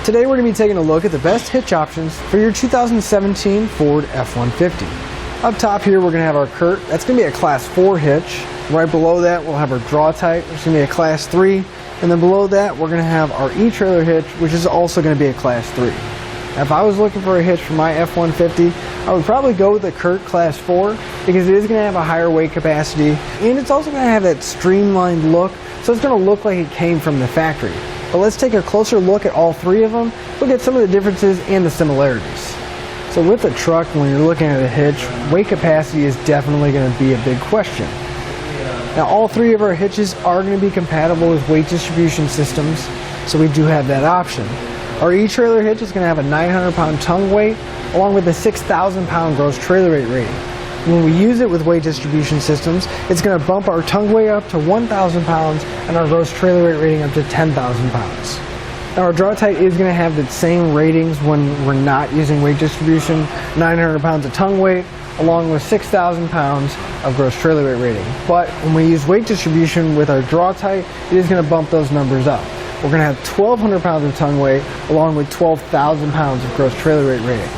Today we're going to be taking a look at the best hitch options for your 2017 Ford F-150. Up top here we're going to have our CURT. That's going to be a Class 4 hitch. Right below that we'll have our Draw-Tite, which is going to be a Class 3. And then below that we're going to have our etrailer hitch, which is also going to be a Class 3. Now, if I was looking for a hitch for my F-150, I would probably go with the CURT Class 4 because it is going to have a higher weight capacity and it's also going to have that streamlined look, so it's going to look like it came from the factory. But let's take a closer look at all three of them. Look at some of the differences and the similarities. So with the truck, when you're looking at a hitch, weight capacity is definitely going to be a big question. Now all three of our hitches are going to be compatible with weight distribution systems, so we do have that option. Our etrailer hitch is going to have a 900-pound tongue weight along with a 6,000-pound gross trailer weight rating. When we use it with weight distribution systems, it's going to bump our tongue weight up to 1,000 pounds and our gross trailer weight rating up to 10,000 pounds. Now our Draw-Tite is going to have the same ratings when we're not using weight distribution, 900 pounds of tongue weight along with 6,000 pounds of gross trailer weight rating. But when we use weight distribution with our Draw-Tite, it is going to bump those numbers up. We're going to have 1,200 pounds of tongue weight along with 12,000 pounds of gross trailer weight rating.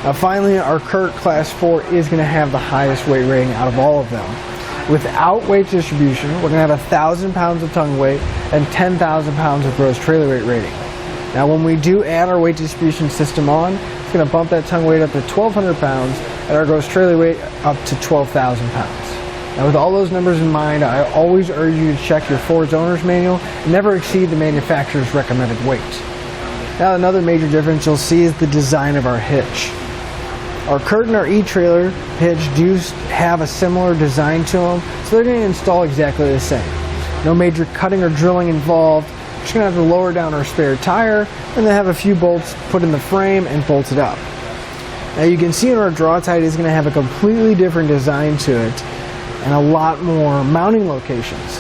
Now finally, our CURT Class 4 is going to have the highest weight rating out of all of them. Without weight distribution, we're going to have 1,000 pounds of tongue weight and 10,000 pounds of gross trailer weight rating. Now when we do add our weight distribution system on, it's going to bump that tongue weight up to 1,200 pounds and our gross trailer weight up to 12,000 pounds. Now with all those numbers in mind, I always urge you to check your Ford's owner's manual and never exceed the manufacturer's recommended weight. Now another major difference you'll see is the design of our hitch. Our CURT and our etrailer hitch do have a similar design to them, so they're going to install exactly the same. No major cutting or drilling involved. We're just going to have to lower down our spare tire and then have a few bolts put in the frame and bolted up. Now you can see in our Draw-Tite is going to have a completely different design to it and a lot more mounting locations.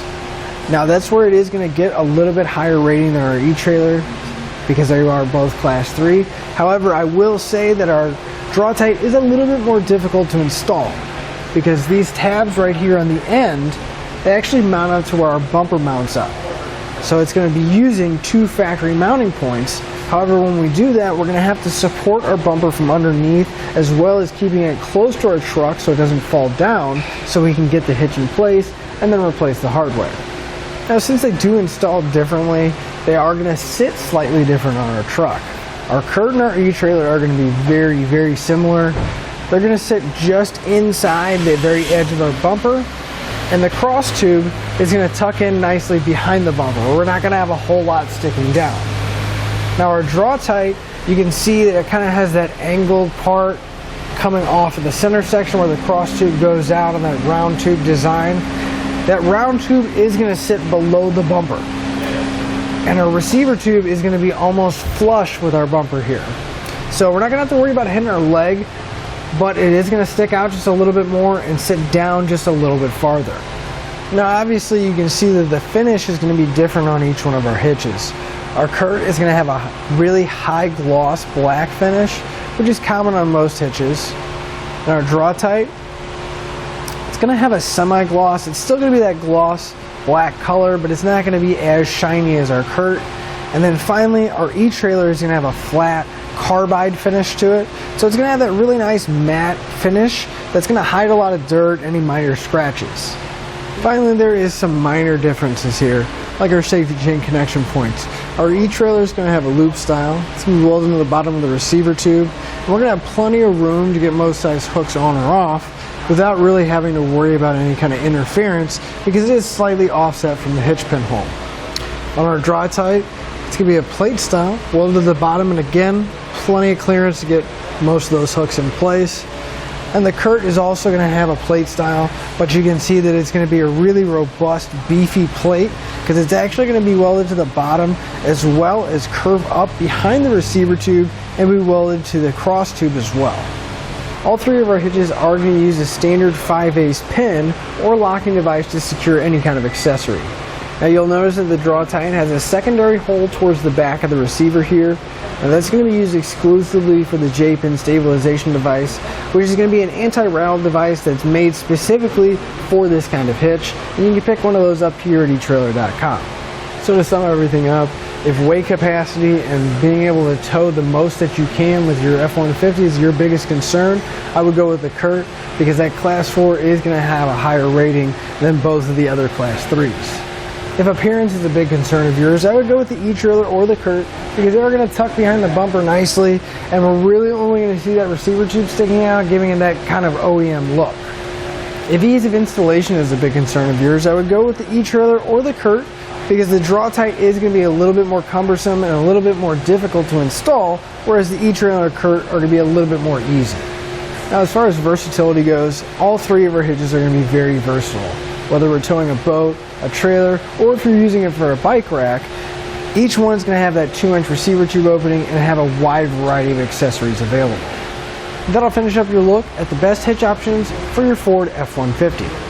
Now that's where it is going to get a little bit higher rating than our etrailer because they are both Class 3. However, I will say that our Draw-Tite is a little bit more difficult to install because these tabs right here on the end, they actually mount up to where our bumper mounts up. So it's going to be using two factory mounting points. However, when we do that, we're going to have to support our bumper from underneath as well as keeping it close to our truck so it doesn't fall down so we can get the hitch in place and then replace the hardware. Now since they do install differently, they are going to sit slightly different on our truck. Our CURT and our etrailer are going to be very, very similar. They're going to sit just inside the very edge of our bumper, and the cross tube is going to tuck in nicely behind the bumper. We're not going to have a whole lot sticking down. Now our Draw-Tite, you can see that it kind of has that angled part coming off of the center section where the cross tube goes out on that round tube design. That round tube is going to sit below the bumper. And our receiver tube is going to be almost flush with our bumper here. So we're not going to have to worry about hitting our leg, but it is going to stick out just a little bit more and sit down just a little bit farther. Now obviously you can see that the finish is going to be different on each one of our hitches. Our CURT is going to have a really high gloss black finish, which is common on most hitches. And our Draw-Tite, it's going to have a semi-gloss. It's still going to be that gloss black color, but it's not going to be as shiny as our CURT. And then finally, our etrailer is going to have a flat carbide finish to it. So it's going to have that really nice matte finish that's going to hide a lot of dirt, any minor scratches. Finally, there is some minor differences here, like our safety chain connection points. Our etrailer is going to have a loop style. It's going to be welded into the bottom of the receiver tube. And we're going to have plenty of room to get most size hooks on or off without really having to worry about any kind of interference because it is slightly offset from the hitch pin hole. On our Draw-Tite, it's going to be a plate style, welded to the bottom, and again, plenty of clearance to get most of those hooks in place. And the CURT is also going to have a plate style, but you can see that it's going to be a really robust, beefy plate because it's actually going to be welded to the bottom as well as curve up behind the receiver tube and be welded to the cross tube as well. All three of our hitches are going to use a standard 5/8 pin or locking device to secure any kind of accessory. Now you'll notice that the Draw-Tite has a secondary hole towards the back of the receiver here. Now that's going to be used exclusively for the J-pin stabilization device, which is going to be an anti-rattle device that's made specifically for this kind of hitch. And you can pick one of those up here at etrailer.com. So to sum everything up, If weight capacity and being able to tow the most that you can with your F-150 is your biggest concern, I would go with the CURT, because that Class 4 is going to have a higher rating than both of the other Class 3s. If appearance is a big concern of yours, I would go with the eTrailer or the CURT, because they're going to tuck behind the bumper nicely, and we're really only going to see that receiver tube sticking out, giving it that kind of OEM look. If ease of installation is a big concern of yours, I would go with the eTrailer or the CURT, because the Draw-Tite is going to be a little bit more cumbersome and a little bit more difficult to install, whereas the eTrailer and CURT are going to be a little bit more easy. Now, as far as versatility goes, all three of our hitches are going to be very versatile. Whether we're towing a boat, a trailer, or if you're using it for a bike rack, each one's going to have that 2-inch receiver tube opening and have a wide variety of accessories available. That'll finish up your look at the best hitch options for your Ford F-150.